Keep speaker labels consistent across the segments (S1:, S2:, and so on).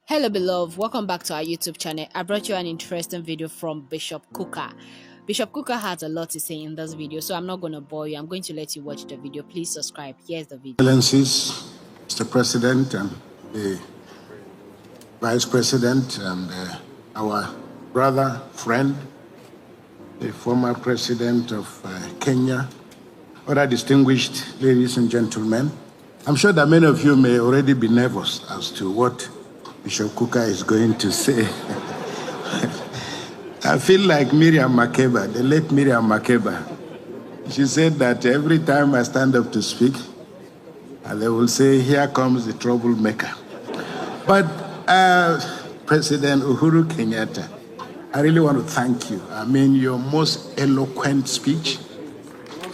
S1: Hello beloved, welcome back to our YouTube channel. I brought you an interesting video from Bishop Kukah. Bishop Kukah has a lot to say in this video, so I'm not going to bore you. I'm going to let you watch the video. Please subscribe. Here's the video.
S2: Excellencies, Mr. President and the Vice President and our brother, friend, the former President of Kenya, other distinguished ladies and gentlemen, I'm sure that many of you may already be nervous as to what Bishop Kukah is going to say. I feel like Miriam Makeba, the late Miriam Makeba. She said that every time I stand up to speak, they will say, here comes the troublemaker. But President Uhuru Kenyatta, I really want to thank you. I mean, your most eloquent speech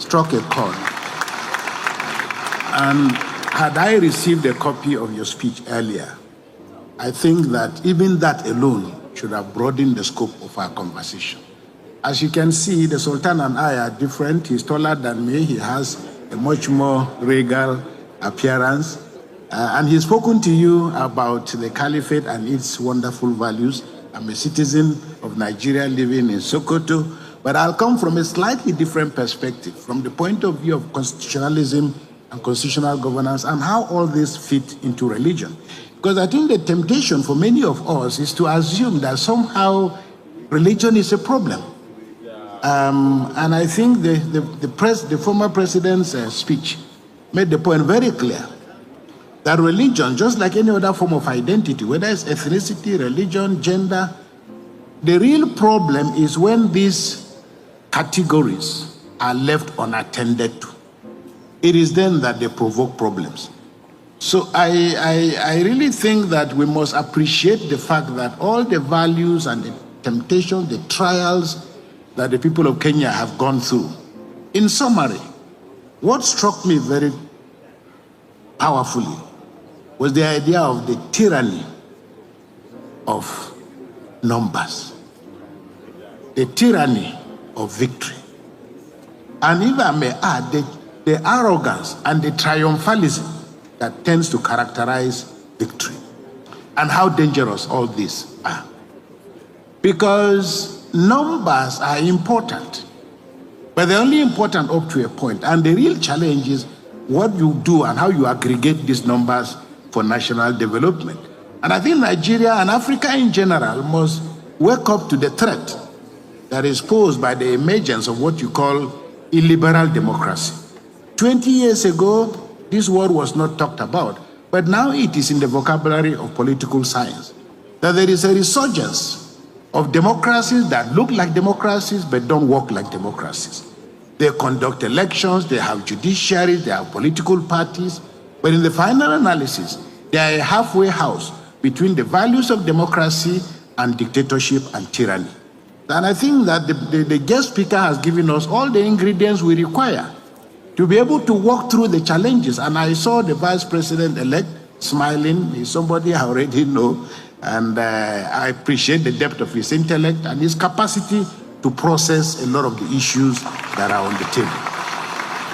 S2: struck a chord. And had I received a copy of your speech earlier, I think that even that alone should have broadened the scope of our conversation. As you can see, the Sultan and I are different. He's taller than me. He has a much more regal appearance. And he's spoken to you about the caliphate and its wonderful values. I'm a citizen of Nigeria living in Sokoto, but I'll come from a slightly different perspective, from the point of view of constitutionalism and constitutional governance and how all this fit into religion. Because I think the temptation for many of us is to assume that somehow religion is a problem. And I think the former president's speech made the point very clear that religion, just like any other form of identity, whether it's ethnicity, religion, gender, the real problem is when these categories are left unattended to. It is then that they provoke problems. So I really think that we must appreciate the fact that all the values and the temptations, the trials that the people of Kenya have gone through. In summary, what struck me very powerfully was the idea of the tyranny of numbers, the tyranny of victory. And if I may add, the arrogance and the triumphalism that tends to characterize victory, and how dangerous all these are. Because numbers are important, but they're only important up to a point. And the real challenge is what you do and how you aggregate these numbers for national development. And I think Nigeria and Africa in general must wake up to the threat that is posed by the emergence of what you call illiberal democracy. 20 years ago, this word was not talked about, but now it is in the vocabulary of political science, that there is a resurgence of democracies that look like democracies but don't work like democracies. They conduct elections, they have judiciaries, they have political parties, but in the final analysis, they are a halfway house between the values of democracy and dictatorship and tyranny. And I think that the guest speaker has given us all the ingredients we require to be able to walk through the challenges. And I saw the Vice President-elect smiling. He's somebody I already know, and I appreciate the depth of his intellect and his capacity to process a lot of the issues that are on the table.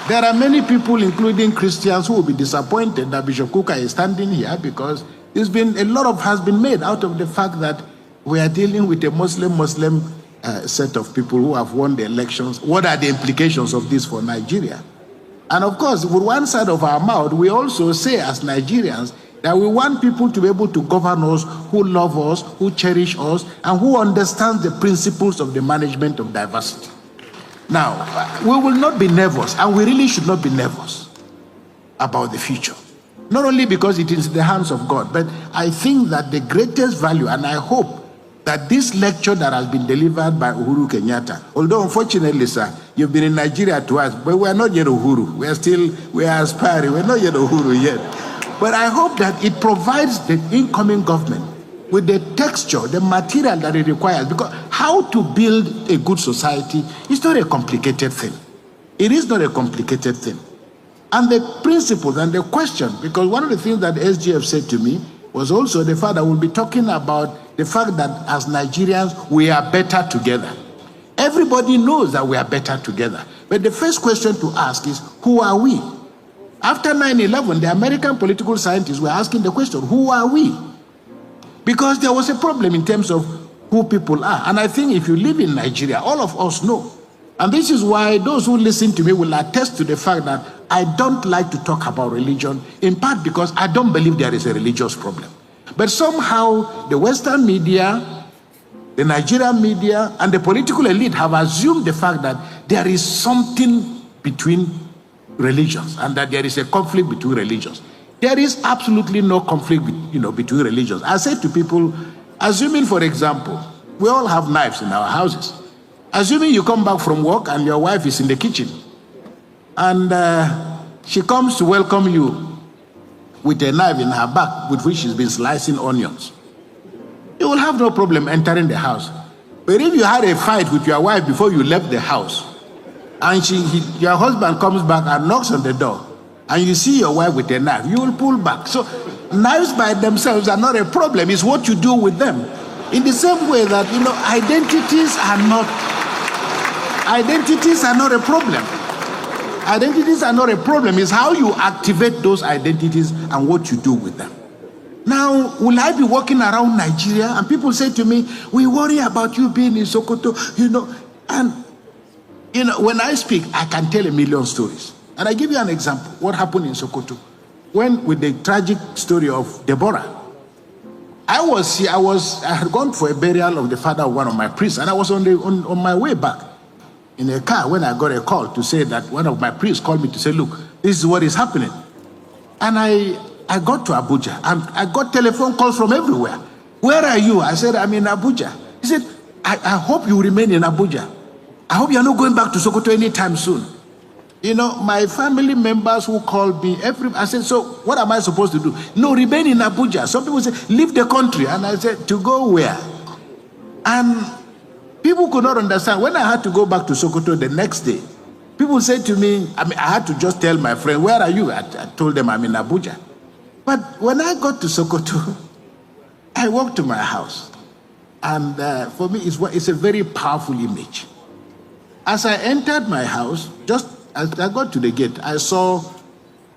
S2: There are many people, including Christians, who will be disappointed that Bishop Kukah is standing here, because there's been a lot has been made out of the fact that we are dealing with a Muslim set of people who have won the elections. What are the implications of this for Nigeria? And of course, with one side of our mouth, we also say as Nigerians that we want people to be able to govern us, who love us, who cherish us, and who understand the principles of the management of diversity. Now, we will not be nervous, and we really should not be nervous about the future. Not only because it is in the hands of God, but I think that the greatest value, and I hope that this lecture that has been delivered by Uhuru Kenyatta, although unfortunately, sir, you've been in Nigeria twice, but we are not yet Uhuru. We are aspiring. We're not yet Uhuru yet. But I hope that it provides the incoming government with the texture, the material that it requires, because how to build a good society is not a complicated thing. It is not a complicated thing. And the principles and the question, because one of the things that SGF said to me was also the fact that we'll be talking about the fact that as Nigerians, we are better together. Everybody knows that we are better together. But the first question to ask is, who are we? After 9/11, the American political scientists were asking the question, who are we? because there was a problem in terms of who people are. And I think if you live in Nigeria, all of us know. And this is why those who listen to me will attest to the fact that I don't like to talk about religion, in part because I don't believe there is a religious problem. But somehow the Western media, the Nigerian media, and the political elite have assumed the fact that there is something between religions and that there is a conflict between religions. There is absolutely no conflict, between religions. I say to people, assuming, for example, we all have knives in our houses. Assuming you come back from work and your wife is in the kitchen, and she comes to welcome you with a knife in her back with which she's been slicing onions, you will have no problem entering the house. But if you had a fight with your wife before you left the house, and your husband comes back and knocks on the door, and you see your wife with a knife, you will pull back. So knives by themselves are not a problem. It's what you do with them. In the same way that, identities are not a problem. Identities are not a problem. It's how you activate those identities and what you do with them. Now, will I be walking around Nigeria and people say to me, we worry about you being in Sokoto, and when I speak, I can tell a million stories. And I give you an example. What happened in Sokoto? With the tragic story of Deborah. I had gone for a burial of the father of one of my priests, and I was on my way back in a car when I got a call to say that one of my priests called me to say, look, this is what is happening. And I got to Abuja, and I got telephone calls from everywhere. Where are you? I said, I'm in Abuja. He said, I hope you remain in Abuja. I hope you're not going back to Sokoto anytime soon. My family members who called me, I said, so what am I supposed to do? No, remain in Abuja. Some people say, leave the country. And I said, to go where? And people could not understand. When I had to go back to Sokoto the next day, people said to me, I had to just tell my friend, where are you? I told them I'm in Abuja. But when I got to Sokoto, I walked to my house. And for me, it's a very powerful image. As I entered my house, just as I got to the gate, I saw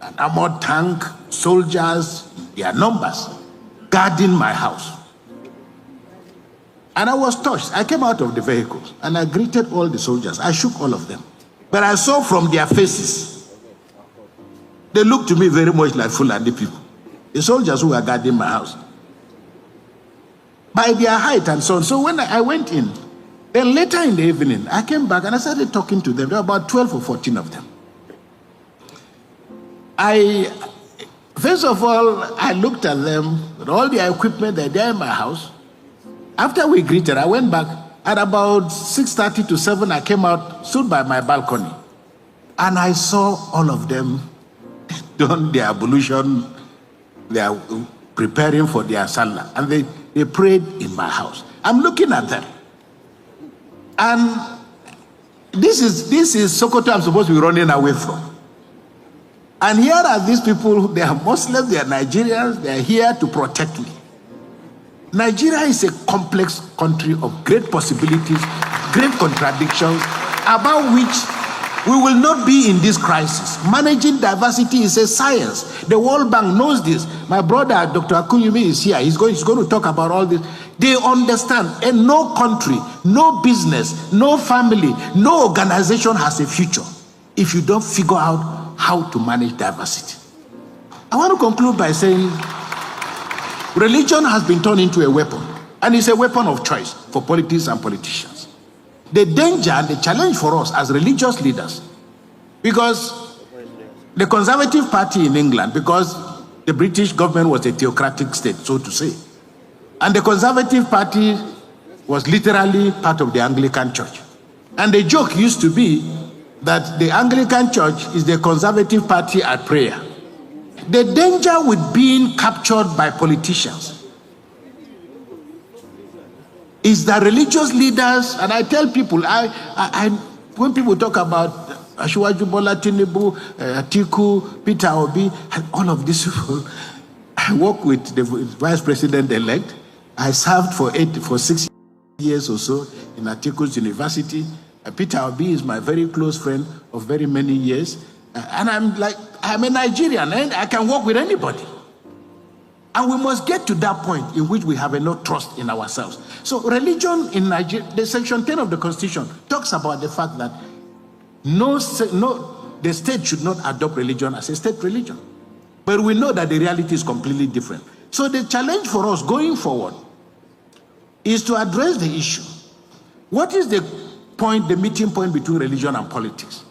S2: an armored tank, soldiers, their numbers, guarding my house. And I was touched. I came out of the vehicles and I greeted all the soldiers. I shook all of them. But I saw from their faces, they looked to me very much like Fulani people. The soldiers who were guarding my house. By their height and so on. So when I went in, then later in the evening, I came back and I started talking to them. There were about 12 or 14 of them. First of all, I looked at them with all the equipment that they're in my house. After we greeted, I went back. At about 6:30 to 7, I came out, stood by my balcony. And I saw all of them done their ablution. They are preparing for their salah. And they prayed in my house. I'm looking at them. And this is Sokoto I'm supposed to be running away from. And here are these people, they are Muslims, they are Nigerians, they are here to protect me. Nigeria is a complex country of great possibilities, great contradictions, about which we will not be in this crisis. Managing diversity is a science. The World Bank knows this. My brother, Dr. Akuyumi, is here. He's going to talk about all this. They understand, and no country, no business, no family, no organization has a future if you don't figure out how to manage diversity. I want to conclude by saying religion has been turned into a weapon, and it's a weapon of choice for politics and politicians. The danger and the challenge for us as religious leaders, because the Conservative Party in England, because the British government was a theocratic state, so to say, and the Conservative Party was literally part of the Anglican Church. And the joke used to be that the Anglican Church is the Conservative Party at prayer. The danger with being captured by politicians is that religious leaders, and I tell people, when people talk about Asiwaju Bola Tinubu, Atiku, Peter Obi, and all of these people, I work with the Vice President-elect. I served for 6 years or so in Atiku's university. Peter Obi is my very close friend of very many years. And I'm a Nigerian, and I can work with anybody. And we must get to that point in which we have enough trust in ourselves. So religion in Nigeria, the section 10 of the Constitution talks about the fact that the state should not adopt religion as a state religion. But we know that the reality is completely different. So the challenge for us going forward is to address the issue. What is the meeting point between religion and politics?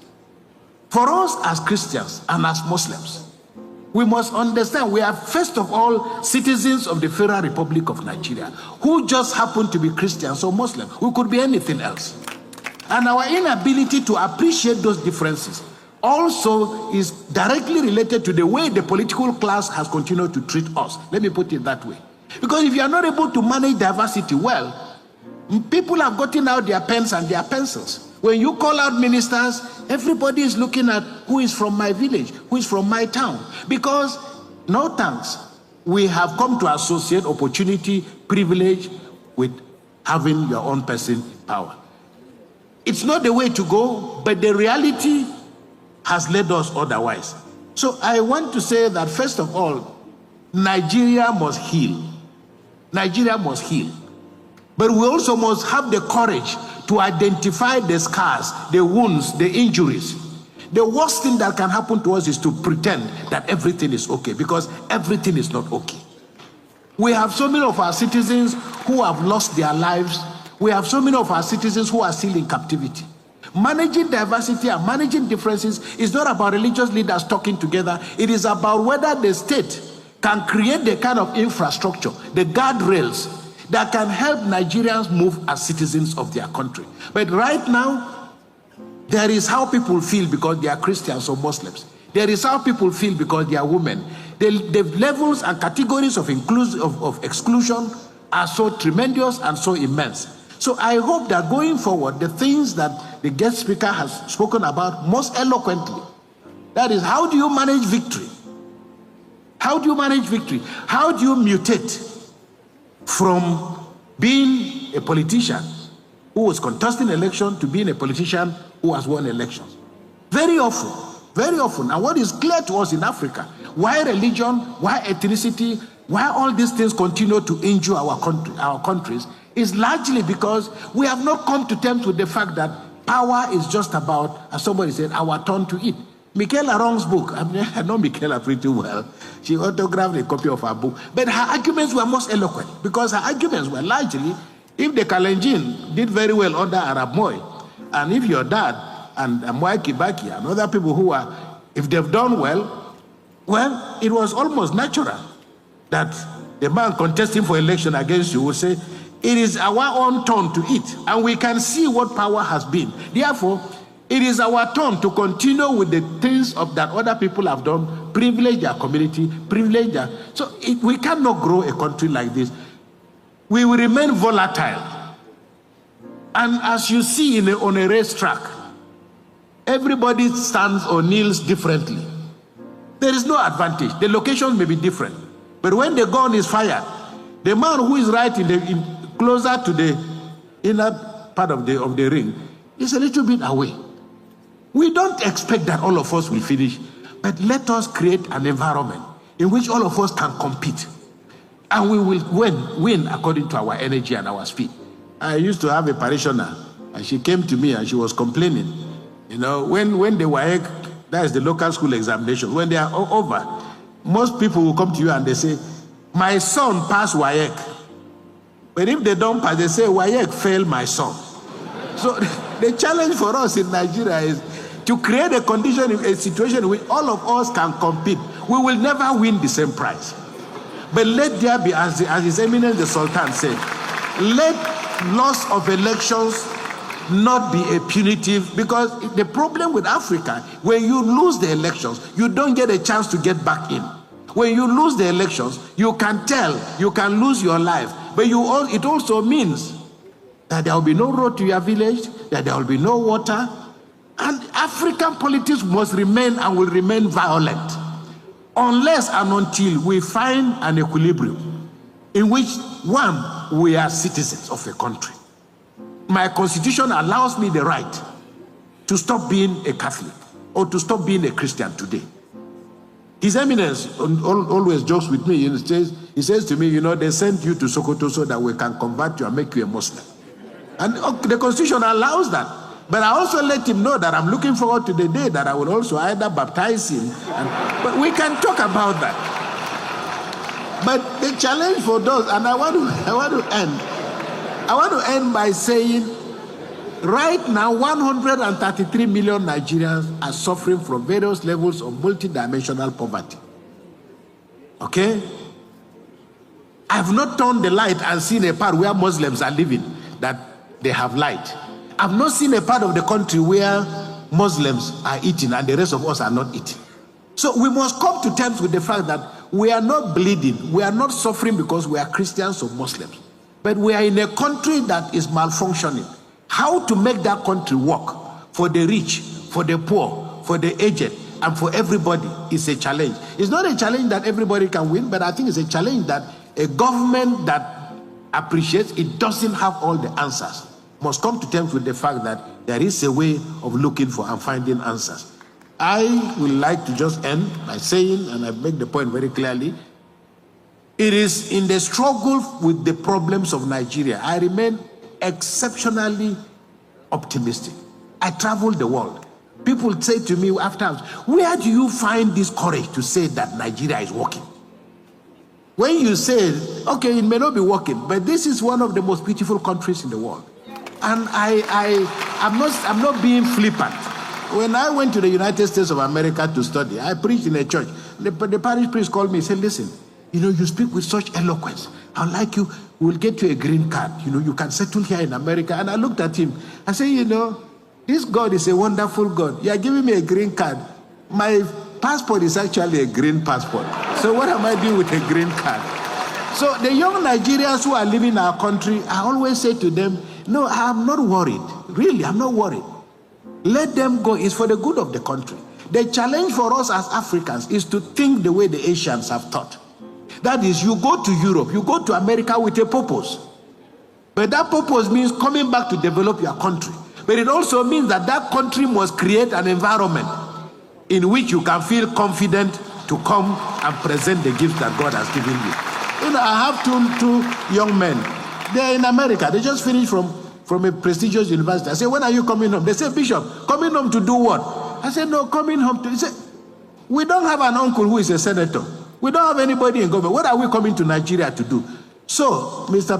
S2: For us as Christians and as Muslims, we must understand we are first of all citizens of the Federal Republic of Nigeria who just happen to be Christians or Muslims. We could be anything else. And our inability to appreciate those differences also is directly related to the way the political class has continued to treat us. Let me put it that way. Because if you are not able to manage diversity well, people have gotten out their pens and their pencils. When you call out ministers, everybody is looking at who is from my village, who is from my town. Because, no thanks, we have come to associate opportunity, privilege with having your own person in power. It's not the way to go, but the reality has led us otherwise. So I want to say that, first of all, Nigeria must heal. Nigeria must heal. But we also must have the courage to identify the scars, the wounds, the injuries. The worst thing that can happen to us is to pretend that everything is okay, because everything is not okay. We have so many of our citizens who have lost their lives. We have so many of our citizens who are still in captivity. Managing diversity and managing differences is not about religious leaders talking together. It is about whether the state can create the kind of infrastructure, the guardrails, that can help Nigerians move as citizens of their country. But right now, there is how people feel because they are Christians or Muslims. There is how people feel because they are women. The levels and categories of exclusion are so tremendous and so immense. So I hope that going forward, the things that the guest speaker has spoken about most eloquently, that is, how do you manage victory? How do you manage victory? How do you mutate from being a politician who was contesting election to being a politician who has won elections? Very often, and what is clear to us in Africa, why religion, why ethnicity, why all these things continue to injure our countries, is largely because we have not come to terms with the fact that power is just about, as somebody said, our turn to eat. Michaela Wrong's book, I know Michaela pretty well. She autographed a copy of her book. But her arguments were most eloquent, because her arguments were largely, if the Kalenjin did very well under Arab Moi, and if your dad and Mwai Kibaki and other people who are, if they've done well, it was almost natural that the man contesting for election against you would say, it is our own turn to eat. And we can see what power has been. Therefore, it is our turn to continue with the things that other people have done, privilege their community, privilege their... So we cannot grow a country like this. We will remain volatile. And as you see on a racetrack, everybody stands or kneels differently. There is no advantage. The locations may be different. But when the gun is fired, the man who is right closer to the inner part of the ring is a little bit away. We don't expect that all of us will finish, but let us create an environment in which all of us can compete, and we will win according to our energy and our speed. I used to have a parishioner, and she came to me and she was complaining. You know, when the WAEC, that is the local school examination, when they are over, most people will come to you and they say, my son passed WAEC. But if they don't pass, they say, WAEC failed my son. So the challenge for us in Nigeria is to create a condition, a situation in which all of us can compete. We will never win the same prize. But let there be, as His Eminence the Sultan said, let loss of elections not be a punitive, because the problem with Africa, when you lose the elections, you don't get a chance to get back in. When you lose the elections, you can tell, you can lose your life. But it also means that there will be no road to your village, that there will be no water. And African politics must remain and will remain violent unless and until we find an equilibrium in which, one, we are citizens of a country. My constitution allows me the right to stop being a Catholic or to stop being a Christian today. His Eminence always jokes with me. He says to me, you know, they sent you to Sokoto so that we can convert you and make you a Muslim. And the Constitution allows that. But I also let him know that I'm looking forward to the day that I will also either baptize him. But we can talk about that. But the challenge for those, and I want to end by saying, right now, 133 million Nigerians are suffering from various levels of multidimensional poverty. Okay? I've not turned the light and seen a part where Muslims are living that they have light. I've not seen a part of the country where Muslims are eating and the rest of us are not eating. So we must come to terms with the fact that we are not bleeding, we are not suffering because we are Christians or Muslims, but we are in a country that is malfunctioning. How to make that country work for the rich, for the poor, for the aged, and for everybody is a challenge. It's not a challenge that everybody can win, but I think it's a challenge that a government that appreciates it doesn't have all the answers must come to terms with the fact that there is a way of looking for and finding answers. I would like to just end by saying, and I make the point very clearly, it is in the struggle with the problems of Nigeria, I remain exceptionally optimistic. I travel the world. People say to me after, where do you find this courage to say that Nigeria is working? When you say, okay, it may not be working, but this is one of the most beautiful countries in the world. And I'm not being flippant. When I went to the United States of America to study, I preached in a church. The parish priest called me and said, listen, you know, you speak with such eloquence. I'd like you, we'll get you a green card. You know, you can settle here in America. And I looked at him. I said, you know, this God is a wonderful God. You are giving me a green card. My passport is actually a green passport. So what am I doing with a green card? So the young Nigerians who are living in our country, I always say to them, no, I'm not worried. Really, I'm not worried. Let them go. It's for the good of the country. The challenge for us as Africans is to think the way the Asians have thought. That is, you go to Europe, you go to America with a purpose. But that purpose means coming back to develop your country. But it also means that that country must create an environment in which you can feel confident to come and present the gifts that God has given you. You know, I have two young men. They're in America. They just finished from a prestigious university. I said, when are you coming home? They said, Bishop, coming home to do what? I said, no, coming home to... He said, we don't have an uncle who is a senator. We don't have anybody in government. What are we coming to Nigeria to do? So, Mr.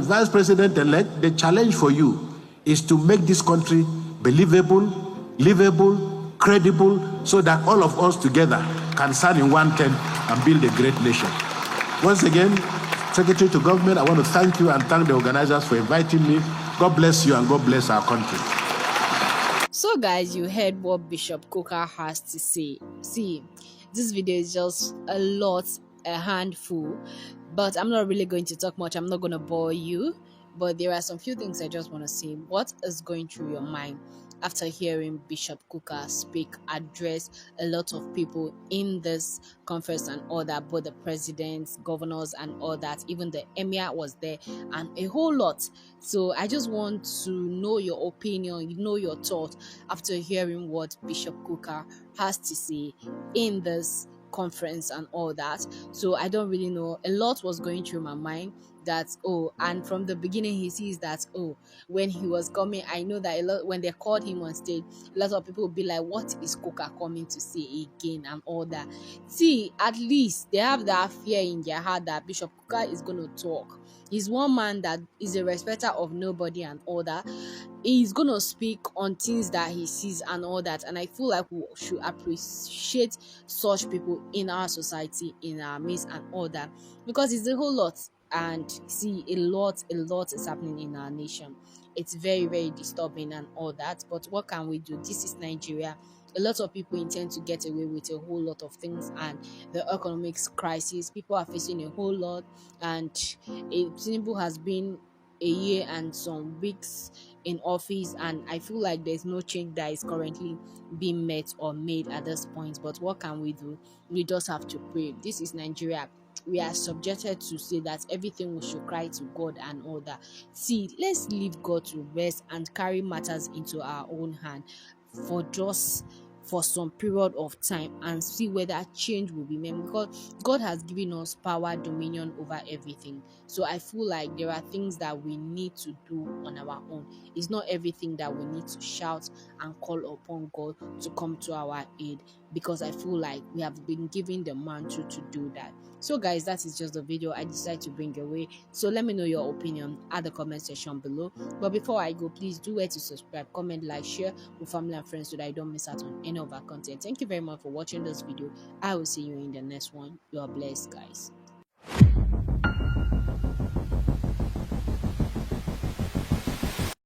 S2: Vice President-elect, the challenge for you is to make this country believable, livable, credible, so that all of us together can stand in one tent and build a great nation. Once again, Secretary to Government, I want to thank you and thank the organizers for inviting me. God bless you and God bless our country.
S1: So guys, you heard what Bishop Kukah has to say. See, this video is just a handful, but I'm not really going to talk much. I'm not going to bore you, but there are some few things I just want to say. What is going through your mind after hearing Bishop Kukah speak, address a lot of people in this conference and all that, both the presidents, governors and all that, even the emir was there and a whole lot. So I just want to know your opinion, know your thought after hearing what Bishop Kukah has to say in this conference and all that. So I don't really know. A lot was going through my mind that, and from the beginning he sees that, when he was coming, I know that a lot, when they called him on stage, a lot of people will be like, what is Kukah coming to say again and all that. See, at least they have that fear in their heart that Bishop Kukah is going to talk. He's one man that is a respecter of nobody and all that. He's going to speak on things that he sees and all that. And I feel like we should appreciate such people in our society, in our midst and all that, because it's a whole lot. And see, a lot is happening in our nation. It's very, very disturbing and all that. But what can we do? This is Nigeria. A lot of people intend to get away with a whole lot of things, and the economic crisis, people are facing a whole lot. And Tinubu has been a year and some weeks in office, and I feel like there's no change that is currently being met or made at this point. But what can we do? We just have to pray. This is Nigeria. We are subjected to say that everything we should cry to God and all that. See, let's leave God to rest and carry matters into our own hand for just for some period of time and see whether change will be made, because God has given us power, dominion over everything. So I feel like there are things that we need to do on our own. It's not everything that we need to shout and call upon God to come to our aid, because I feel like we have been given the mantle to do that. So guys, that is just the video I decided to bring your way. So let me know your opinion at the comment section below. But before I go, please do where to subscribe, comment, like, share with family and friends so that I don't miss out on any of our content. Thank you very much for watching this video. I will see you in the next one. You are blessed, guys.